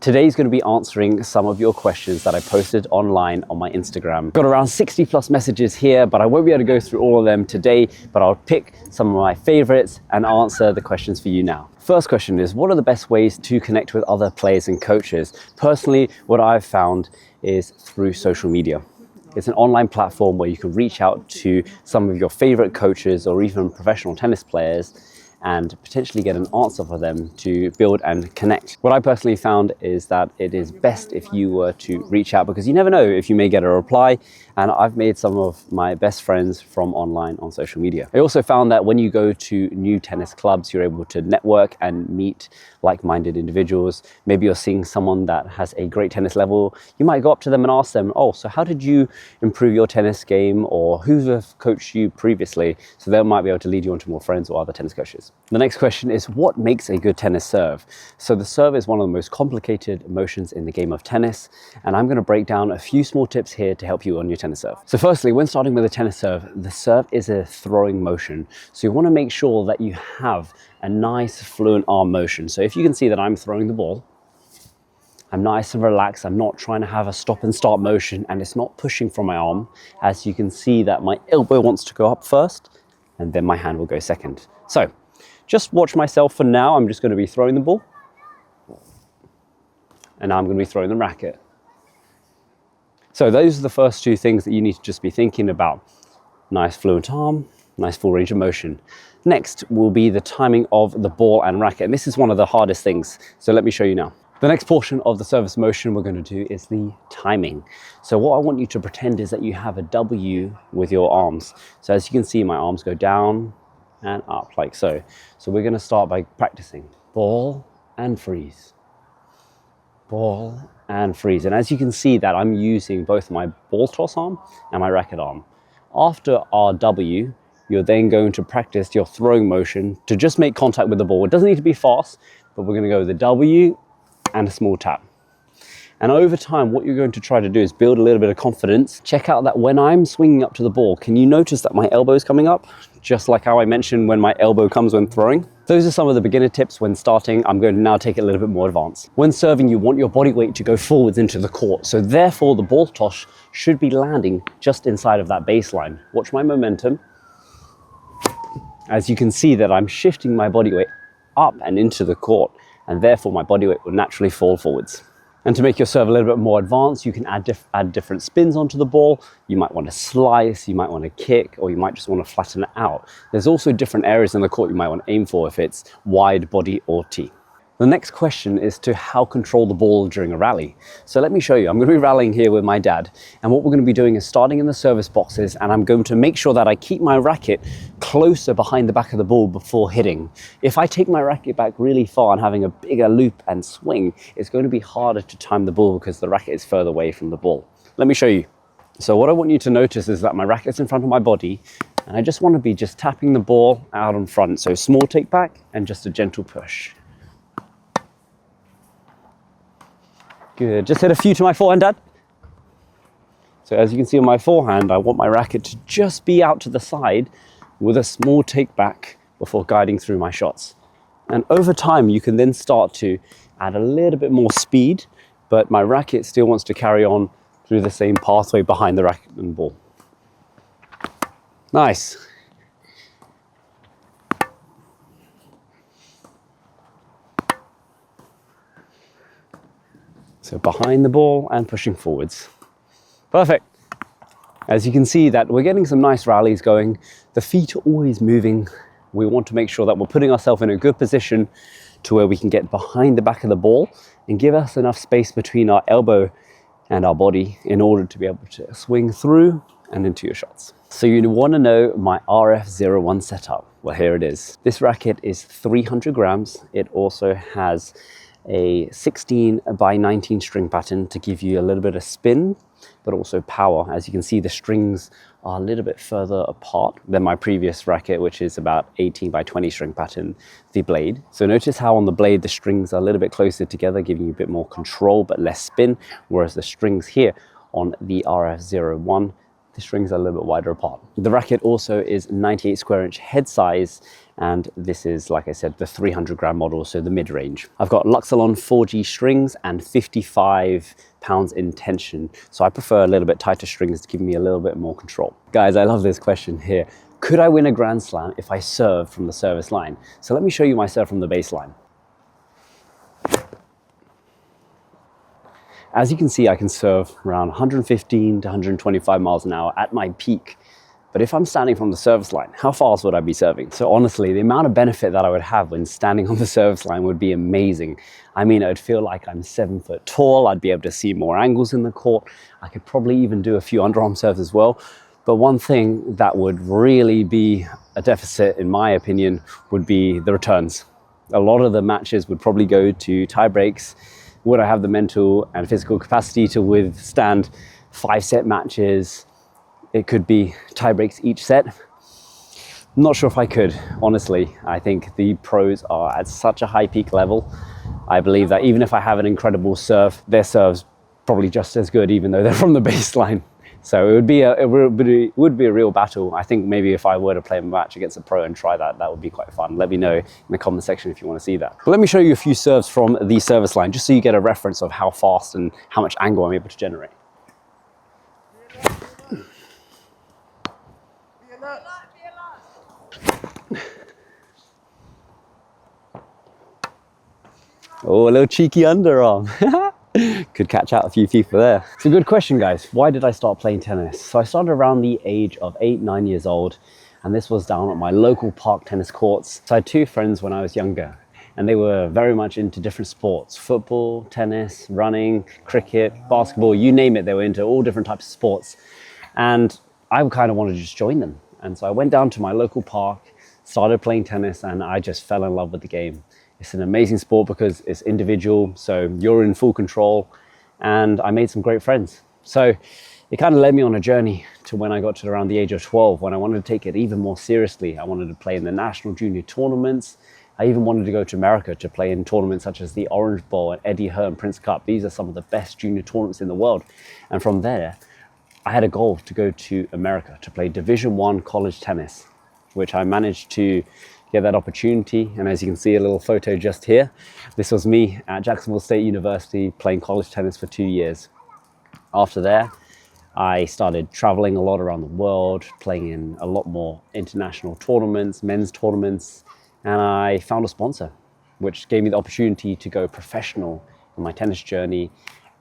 Today's going to be answering some of your questions that I posted online on my Instagram. Got around 60 plus messages here, but I won't be able to go through all of them today, but I'll pick some of my favorites and answer the questions for you now. First question is, what are the best ways to connect with other players and coaches? Personally, what I've found is through social media. It's an online platform where you can reach out to some of your favorite coaches or even professional tennis players and potentially get an answer for them to build and connect. What I personally found is that it is best if you were to reach out, because you never know if you may get a reply, and I've made some of my best friends from online on social media. I also found that when you go to new tennis clubs, you're able to network and meet like-minded individuals. Maybe you're seeing someone that has a great tennis level. You might go up to them and ask them, oh, so how did you improve your tennis game, or who's coached you previously? So they might be able to lead you on to more friends or other tennis coaches. The next question is, what makes a good tennis serve? So the serve is one of the most complicated motions in the game of tennis, and I'm going to break down a few small tips here to help you on your tennis serve. So firstly, when starting with a tennis serve, the serve is a throwing motion. So you want to make sure that you have a nice fluent arm motion. So if you can see that I'm throwing the ball, I'm nice and relaxed. I'm not trying to have a stop and start motion, and it's not pushing from my arm. As you can see that my elbow wants to go up first, and then my hand will go second. So just watch myself for now. I'm just going to be throwing the ball, and now I'm going to be throwing the racket. So those are the first two things that you need to just be thinking about. Nice fluent arm, nice full range of motion. Next will be the timing of the ball and racket, and this is one of the hardest things. So let me show you now. The next portion of the service motion we're going to do is the timing. So what I want you to pretend is that you have a W with your arms. So as you can see, my arms go down and up like so. So we're going to start by practicing ball and freeze, ball and freeze. And as you can see that I'm using both my ball toss arm and my racket arm. After our W, you're then going to practice your throwing motion to just make contact with the ball. It doesn't need to be fast, but we're going to go with the W and a small tap. And over time, what you're going to try to do is build a little bit of confidence. Check out that when I'm swinging up to the ball, can you notice that my elbow is coming up? Just like how I mentioned when my elbow comes when throwing. Those are some of the beginner tips when starting. I'm going to now take it a little bit more advanced. When serving, you want your body weight to go forwards into the court. So therefore, the ball toss should be landing just inside of that baseline. Watch my momentum. As you can see that I'm shifting my body weight up and into the court, and therefore my body weight will naturally fall forwards. And to make your serve a little bit more advanced, you can add different spins onto the ball. You might want to slice, you might want to kick, or you might just want to flatten it out. There's also different areas in the court you might want to aim for if it's wide, body, or tee. The next question is to how control the ball during a rally. So let me show you. I'm going to be rallying here with my dad, and what we're going to be doing is starting in the service boxes, and I'm going to make sure that I keep my racket closer behind the back of the ball before hitting. If I take my racket back really far and having a bigger loop and swing, it's going to be harder to time the ball because the racket is further away from the ball. Let me show you. So what I want you to notice is that my racket's in front of my body, and I just want to be just tapping the ball out in front. So small take back and just a gentle push. Good, just hit a few to my forehand, Dad. So as you can see on my forehand, I want my racket to just be out to the side with a small take back before guiding through my shots. And over time, you can then start to add a little bit more speed, but my racket still wants to carry on through the same pathway behind the racket and ball. Nice. So behind the ball and pushing forwards. Perfect. As you can see that we're getting some nice rallies going. The feet are always moving. We want to make sure that we're putting ourselves in a good position to where we can get behind the back of the ball and give us enough space between our elbow and our body in order to be able to swing through and into your shots. So you want to know my RF01 setup. Well, here it is. This racket is 300 grams. It also has a 16 by 19 string pattern to give you a little bit of spin, but also power. As you can see, the strings are a little bit further apart than my previous racket, which is about 18 by 20 string pattern, the blade. So notice how on the blade, the strings are a little bit closer together, giving you a bit more control, but less spin. Whereas the strings here on the RF01, the strings are a little bit wider apart. The racket also is 98 square inch head size, and this is, like I said, the 300 gram model, so the mid-range. I've got Luxilon 4G strings and 55 pounds in tension, so I prefer a little bit tighter strings to give me a little bit more control. Guys, I love this question here. Could I win a Grand Slam if I serve from the service line? So let me show you my serve from the baseline. As you can see, I can serve around 115 to 125 miles an hour at my peak. But if I'm standing from the service line, how fast would I be serving? So honestly, the amount of benefit that I would have when standing on the service line would be amazing. I mean, it would feel like I'm 7 foot tall. I'd be able to see more angles in the court. I could probably even do a few underarm serves as well. But one thing that would really be a deficit, in my opinion, would be the returns. A lot of the matches would probably go to tie breaks. Would I have the mental and physical capacity to withstand 5-set matches? It could be tie breaks each set. I'm not sure if I could, honestly. I think the pros are at such a high peak level. I believe that even if I have an incredible serve, their serve's probably just as good, even though they're from the baseline. So it would be a real battle. I think maybe if I were to play a match against a pro and try that, that would be quite fun. Let me know in the comment section if you want to see that. But let me show you a few serves from the service line, just so you get a reference of how fast and how much angle I'm able to generate. Oh, a little cheeky underarm. Could catch out a few people there. It's a good question, guys. Why did I start playing tennis? So I started around the age of 8-9 years old, and this was down at my local park tennis courts. So I had two friends when I was younger, and they were very much into different sports: football, tennis, running, cricket, basketball, you name it. They were into all different types of sports. And I kind of wanted to just join them. And so I went down to my local park, started playing tennis, and I just fell in love with the game. It's an amazing sport because it's individual, so you're in full control, and I made some great friends. So it kind of led me on a journey to when I got to around the age of 12, when I wanted to take it even more seriously. I wanted to play in the national junior tournaments. I even wanted to go to America to play in tournaments such as the Orange Bowl and Eddie Hearn Prince Cup. These are some of the best junior tournaments in the world. And from there, I had a goal to go to America to play Division I college tennis, which I managed to get that opportunity. And as you can see, a little photo just here. This was me at Jacksonville State University playing college tennis for 2 years. After there, I started traveling a lot around the world, playing in a lot more international tournaments, men's tournaments, and I found a sponsor, which gave me the opportunity to go professional in my tennis journey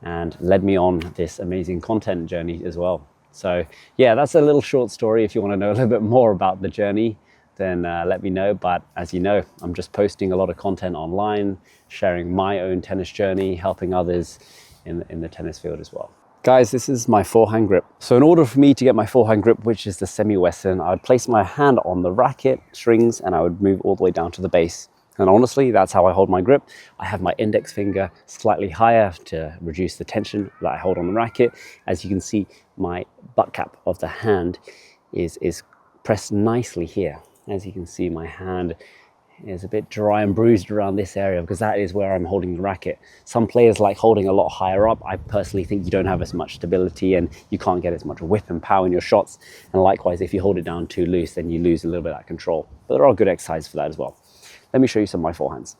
and led me on this amazing content journey as well. So yeah, that's a little short story. If you want to know a little bit more about the journey, then let me know. But as you know, I'm just posting a lot of content online, sharing my own tennis journey, helping others in the tennis field as well. Guys, this is my forehand grip. So in order for me to get my forehand grip, which is the semi-Western, I would place my hand on the racket strings and I would move all the way down to the base. And honestly, that's how I hold my grip. I have my index finger slightly higher to reduce the tension that I hold on the racket. As you can see, my butt cap of the hand is pressed nicely here. As you can see, my hand is a bit dry and bruised around this area because that is where I'm holding the racket. Some players like holding a lot higher up. I personally think you don't have as much stability and you can't get as much whip and power in your shots. And likewise, if you hold it down too loose, then you lose a little bit of that control. But there are good exercises for that as well. Let me show you some of my forehands.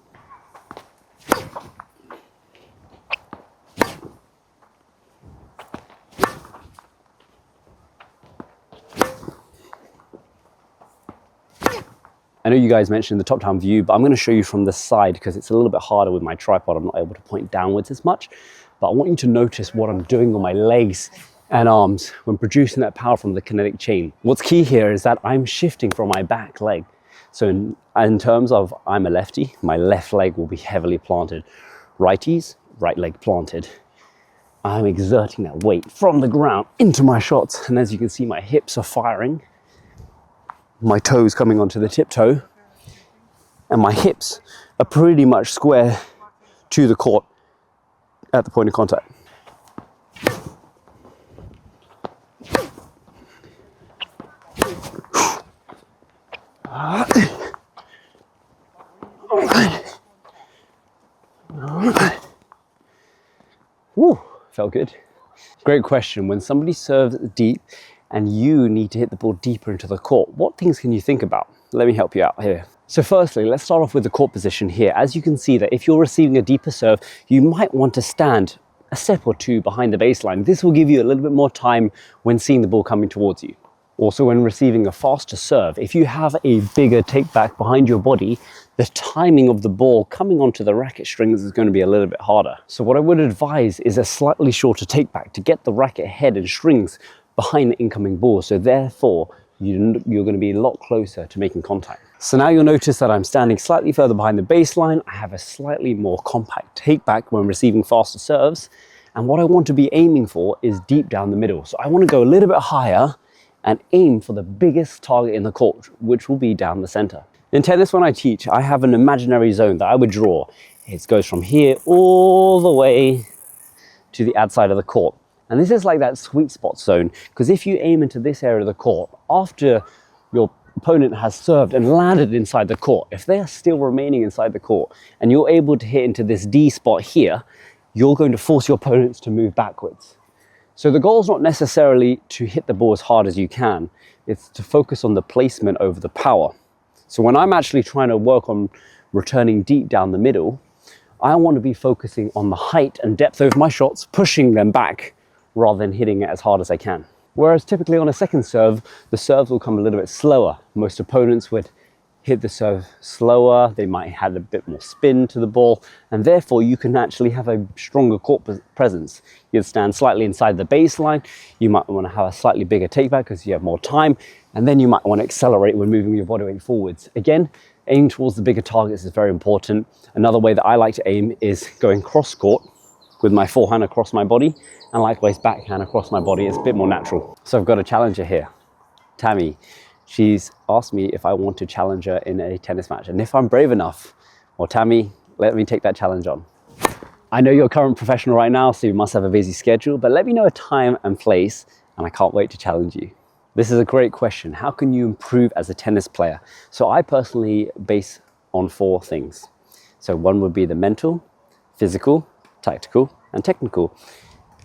I know you guys mentioned the top-down view, but I'm going to show you from the side because it's a little bit harder with my tripod. I'm not able to point downwards as much, but I want you to notice what I'm doing on my legs and arms when producing that power from the kinetic chain. What's key here is that I'm shifting from my back leg. So in terms of I'm a lefty, my left leg will be heavily planted. Righties, right leg planted. I'm exerting that weight from the ground into my shots. And as you can see, my hips are firing. My toes coming onto the tiptoe, and my hips are pretty much square to the court at the point of contact. Woo, felt good. Great question. When somebody serves deep and you need to hit the ball deeper into the court, what things can you think about? Let me help you out here. So firstly, let's start off with the court position here. As you can see that if you're receiving a deeper serve, you might want to stand a step or two behind the baseline. This will give you a little bit more time when seeing the ball coming towards you. Also, when receiving a faster serve, if you have a bigger take back behind your body, the timing of the ball coming onto the racket strings is going to be a little bit harder. So what I would advise is a slightly shorter take back to get the racket head and strings behind the incoming ball. So therefore, you're going to be a lot closer to making contact. So now you'll notice that I'm standing slightly further behind the baseline. I have a slightly more compact take back when receiving faster serves. And what I want to be aiming for is deep down the middle. So I want to go a little bit higher and aim for the biggest target in the court, which will be down the center. In tennis, when I teach, I have an imaginary zone that I would draw. It goes from here all the way to the outside of the court. And this is like that sweet spot zone, because if you aim into this area of the court, after your opponent has served and landed inside the court, if they are still remaining inside the court and you're able to hit into this D spot here, you're going to force your opponents to move backwards. So the goal is not necessarily to hit the ball as hard as you can, it's to focus on the placement over the power. So when I'm actually trying to work on returning deep down the middle, I want to be focusing on the height and depth of my shots, pushing them back rather than hitting it as hard as I can. Whereas typically on a second serve, the serves will come a little bit slower. Most opponents would hit the serve slower, they might have a bit more spin to the ball, and therefore you can actually have a stronger court presence. You'd stand slightly inside the baseline, you might want to have a slightly bigger take back because you have more time, and then you might want to accelerate when moving your body weight forwards. Again, aiming towards the bigger targets is very important. Another way that I like to aim is going cross court with my forehand across my body, and likewise backhand across my body. It's a bit more natural. So I've got a challenger here, Tammy. She's asked me if I want to challenge her in a tennis match, and if I'm brave enough. Well, Tammy, let me take that challenge on. I know you're a current professional right now, so you must have a busy schedule, but let me know a time and place, and I can't wait to challenge you. This is a great question. How can you improve as a tennis player? So I personally base on 4 things. So one would be the mental, physical, tactical, and technical.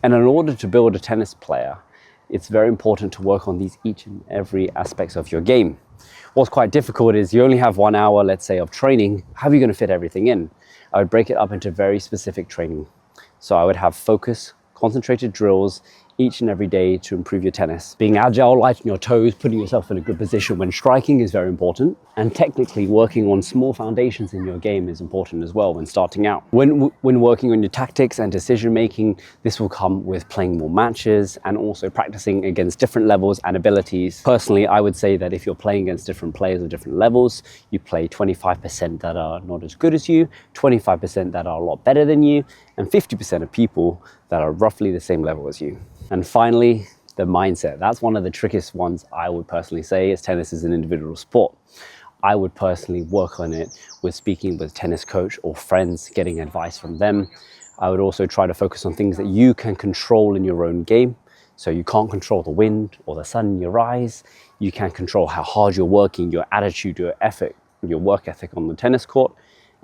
And in order to build a tennis player, it's very important to work on these each and every aspects of your game. What's quite difficult is you only have 1 hour, let's say, of training. How are you going to fit everything in? I would break it up into very specific training. So I would have focus, concentrated drills each and every day to improve your tennis. Being agile, light on your toes, putting yourself in a good position when striking is very important. And technically working on small foundations in your game is important as well when starting out. When working on your tactics and decision making, this will come with playing more matches and also practicing against different levels and abilities. Personally, I would say that if you're playing against different players of different levels, you play 25% that are not as good as you, 25% that are a lot better than you, and 50% of people that are roughly the same level as you. And finally, the mindset. That's one of the trickiest ones I would personally say, as tennis is an individual sport. I would personally work on it with speaking with a tennis coach or friends, getting advice from them. I would also try to focus on things that you can control in your own game. So you can't control the wind or the sun in your eyes. You can't control how hard you're working, your attitude, your effort, your work ethic on the tennis court,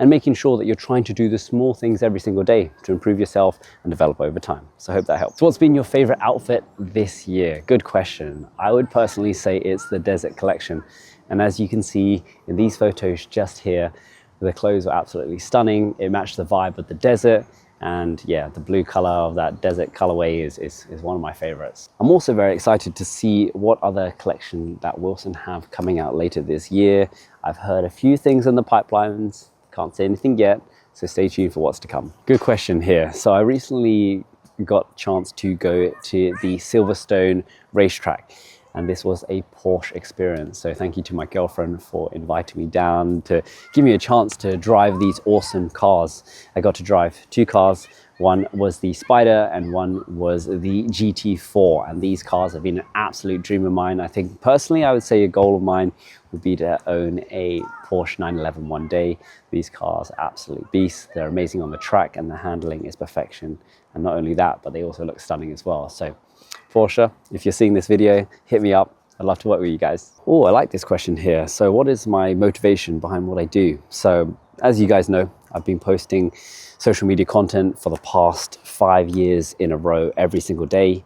and making sure that you're trying to do the small things every single day to improve yourself and develop over time. So I hope that helps. So what's been your favorite outfit this year? Good question. I would personally say it's the Desert Collection. And as you can see in these photos just here, the clothes were absolutely stunning. It matched the vibe of the desert. And yeah, the blue color of that desert colorway is one of my favorites. I'm also very excited to see what other collection that Wilson have coming out later this year. I've heard a few things in the pipelines. Can't say anything yet, so stay tuned for what's to come. Good question here. So I recently got a chance to go to the Silverstone racetrack, and this was a Porsche experience. So thank you to my girlfriend for inviting me down to give me a chance to drive these awesome cars. I got to drive 2 cars. One was the Spider and one was the GT4, and these cars have been an absolute dream of mine. I think personally I would say a goal of mine would be to own a Porsche 911 one day. These cars are absolute beasts. They're amazing on the track and the handling is perfection. And not only that, but they also look stunning as well. So Porsche, if you're seeing this video, hit me up. I'd love to work with you guys. Oh, I like this question here. So what is my motivation behind what I do? So as you guys know, I've been posting social media content for the past 5 years in a row every single day.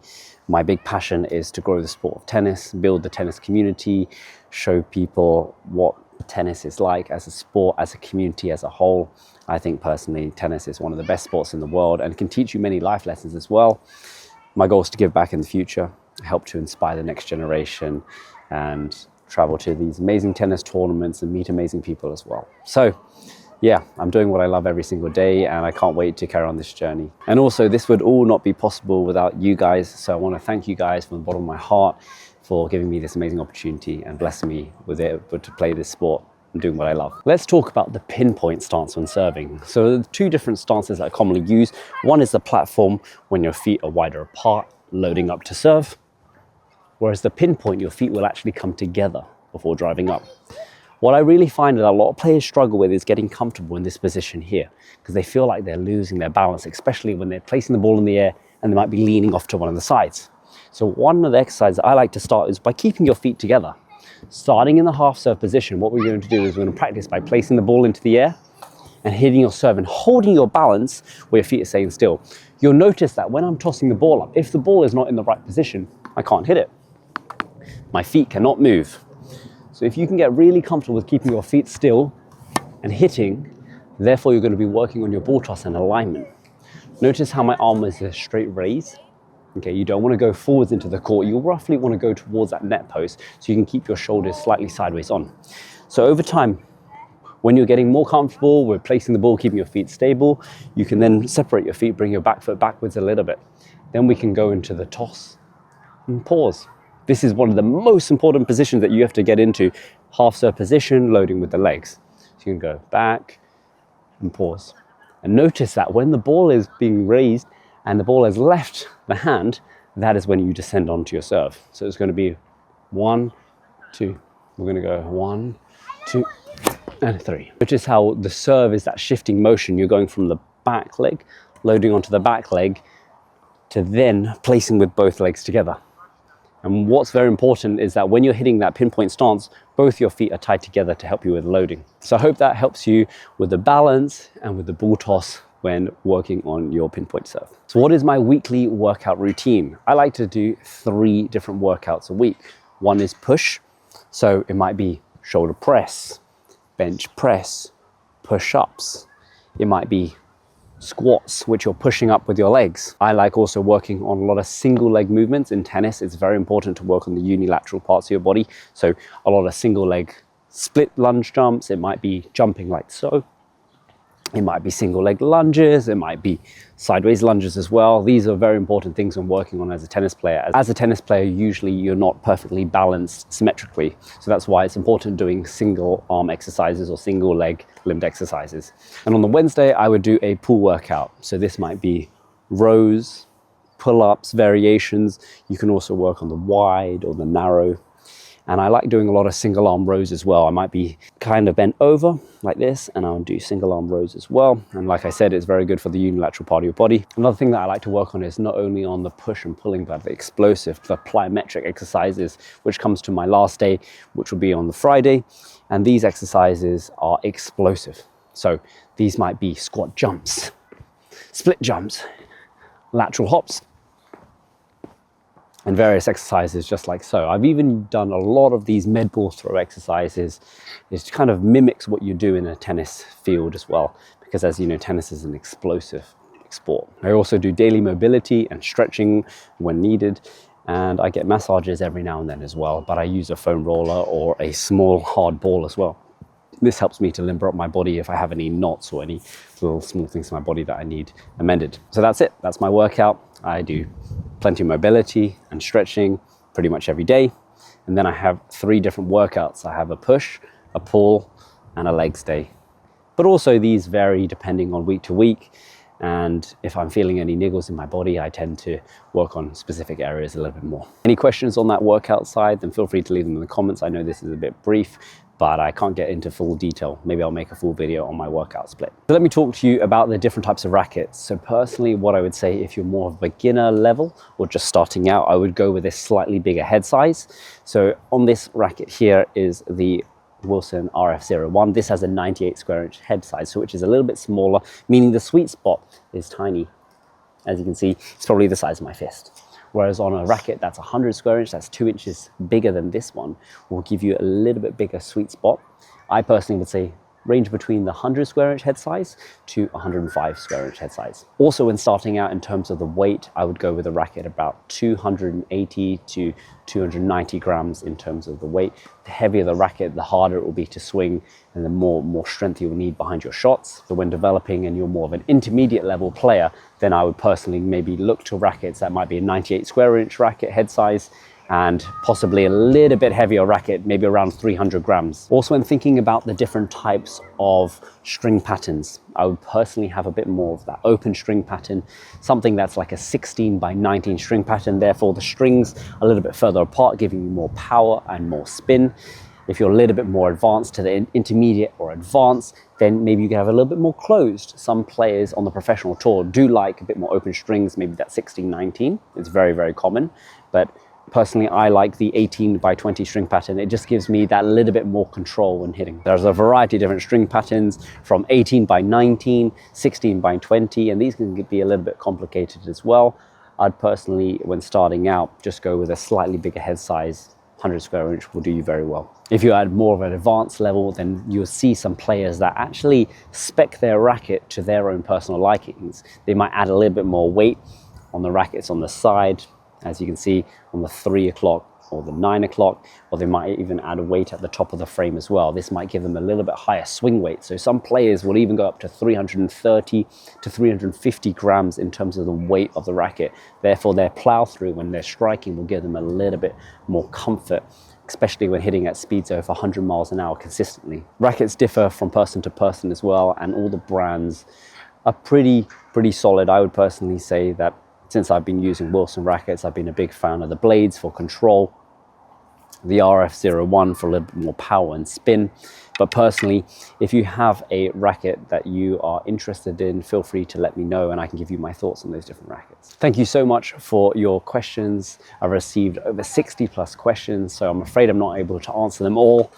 My big passion is to grow the sport of tennis, build the tennis community, show people what tennis is like as a sport, as a community, as a whole. I think personally tennis is one of the best sports in the world and can teach you many life lessons as well. My goal is to give back in the future, help to inspire the next generation, and travel to these amazing tennis tournaments and meet amazing people as well. So yeah, I'm doing what I love every single day, and I can't wait to carry on this journey. And also, this would all not be possible without you guys. So I want to thank you guys from the bottom of my heart for giving me this amazing opportunity and blessing me with it to play this sport and doing what I love. Let's talk about the pinpoint stance when serving. So there are two different stances that I commonly use. One is the platform when your feet are wider apart, loading up to serve. Whereas the pinpoint, your feet will actually come together before driving up. What I really find that a lot of players struggle with is getting comfortable in this position here, because they feel like they're losing their balance, especially when they're placing the ball in the air and they might be leaning off to one of the sides. So one of the exercises I like to start is by keeping your feet together. Starting in the half serve position, what we're going to do is we're going to practice by placing the ball into the air and hitting your serve and holding your balance where your feet are staying still. You'll notice that when I'm tossing the ball up, if the ball is not in the right position, I can't hit it. My feet cannot move. So if you can get really comfortable with keeping your feet still and hitting, therefore you're going to be working on your ball toss and alignment. Notice how my arm is a straight raise. Okay, you don't want to go forwards into the court. You roughly want to go towards that net post so you can keep your shoulders slightly sideways on. So over time, when you're getting more comfortable with placing the ball, keeping your feet stable, you can then separate your feet, bring your back foot backwards a little bit. Then we can go into the toss and pause. This is one of the most important positions that you have to get into. Half serve position, loading with the legs. So you can go back and pause. And notice that when the ball is being raised and the ball has left the hand, that is when you descend onto your serve. So it's going to be 1, 2. We're going to go 1, 2, and 3. Notice how the serve is that shifting motion. You're going from the back leg, loading onto the back leg, to then placing with both legs together. And what's very important is that when you're hitting that pinpoint stance, both your feet are tied together to help you with loading. So I hope that helps you with the balance and with the ball toss when working on your pinpoint serve. So what is my weekly workout routine? I like to do 3 different workouts a week. One is push. So it might be shoulder press, bench press, push-ups. It might be squats, which you're pushing up with your legs. I like also working on a lot of single leg movements. In tennis, it's very important to work on the unilateral parts of your body. So a lot of single leg split lunge jumps. It might be jumping like so. It might be single leg lunges. It might be sideways lunges as well. These are very important things I'm working on as a tennis player. As a tennis player, usually you're not perfectly balanced symmetrically. So that's why it's important doing single arm exercises or single leg limbed exercises. And on the Wednesday, I would do a pull workout. So this might be rows, pull-ups, variations. You can also work on the wide or the narrow. And I like doing a lot of single arm rows as well. I might be kind of bent over like this, and I'll do single arm rows as well. And like I said, it's very good for the unilateral part of your body. Another thing that I like to work on is not only on the push and pulling, but the explosive, the plyometric exercises, which comes to my last day, which will be on the Friday. And these exercises are explosive. So these might be squat jumps, split jumps, lateral hops, and various exercises just like so. I've even done a lot of these med ball throw exercises. It kind of mimics what you do in a tennis field as well, because as you know, tennis is an explosive sport. I also do daily mobility and stretching when needed, and I get massages every now and then as well, but I use a foam roller or a small hard ball as well. This helps me to limber up my body if I have any knots or any little small things in my body that I need amended. So that's it. That's my workout. I do plenty of mobility and stretching pretty much every day. And then I have 3 different workouts. I have a push, a pull, and a legs day. But also these vary depending on week to week. And if I'm feeling any niggles in my body, I tend to work on specific areas a little bit more. Any questions on that workout side, then feel free to leave them in the comments. I know this is a bit brief, but I can't get into full detail. Maybe I'll make a full video on my workout split. So let me talk to you about the different types of rackets. So personally, what I would say, if you're more of a beginner level or just starting out, I would go with a slightly bigger head size. So on this racket here is the Wilson RF01. This has a 98 square inch head size, so which is a little bit smaller, meaning the sweet spot is tiny. As you can see, it's probably the size of my fist. Whereas on a racket that's 100 square inch, that's 2 inches bigger than this one, will give you a little bit bigger sweet spot. I personally would say range between the 100 square inch head size to 105 square inch head size. Also, when starting out in terms of the weight, I would go with a racket about 280 to 290 grams in terms of the weight. The heavier the racket, the harder it will be to swing and the more strength you will need behind your shots. So when developing and you're more of an intermediate level player, then I would personally maybe look to rackets that might be a 98 square inch racket head size and possibly a little bit heavier racket, maybe around 300 grams. Also, when thinking about the different types of string patterns, I would personally have a bit more of that open string pattern, something that's like a 16 by 19 string pattern. Therefore, the strings a little bit further apart, giving you more power and more spin. If you're a little bit more advanced to the intermediate or advanced, then maybe you can have a little bit more closed. Some players on the professional tour do like a bit more open strings, maybe that 16, 19. It's very, very common. But personally, I like the 18 by 20 string pattern. It just gives me that little bit more control when hitting. There's a variety of different string patterns from 18 by 19, 16 by 20, and these can be a little bit complicated as well. I'd personally, when starting out, just go with a slightly bigger head size. 100 square inch will do you very well. If you add more of an advanced level, then you'll see some players that actually spec their racket to their own personal likings. They might add a little bit more weight on the rackets on the side, as you can see on the 3 o'clock or the 9 o'clock, or they might even add a weight at the top of the frame as well. This might give them a little bit higher swing weight. So some players will even go up to 330 to 350 grams in terms of the weight of the racket. Therefore, their plow through when they're striking will give them a little bit more comfort, especially when hitting at speeds over 100 miles an hour consistently. Rackets differ from person to person as well, and all the brands are pretty solid. I would personally say that since I've been using Wilson rackets, I've been a big fan of the blades for control, the RF01 for a little bit more power and spin. But personally, if you have a racket that you are interested in, feel free to let me know and I can give you my thoughts on those different rackets. Thank you so much for your questions. I've received over 60 plus questions, so I'm afraid I'm not able to answer them all.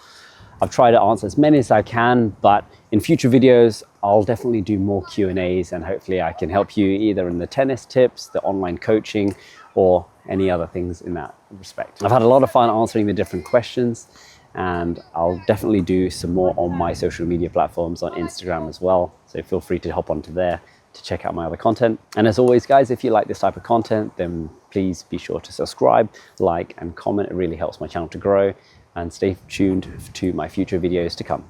I've tried to answer as many as I can, but in future videos, I'll definitely do more Q&As and hopefully I can help you either in the tennis tips, the online coaching, or any other things in that respect. I've had a lot of fun answering the different questions, and I'll definitely do some more on my social media platforms on Instagram as well. So feel free to hop onto there to check out my other content. And as always, guys, if you like this type of content, then please be sure to subscribe, like, and comment. It really helps my channel to grow. And stay tuned to my future videos to come.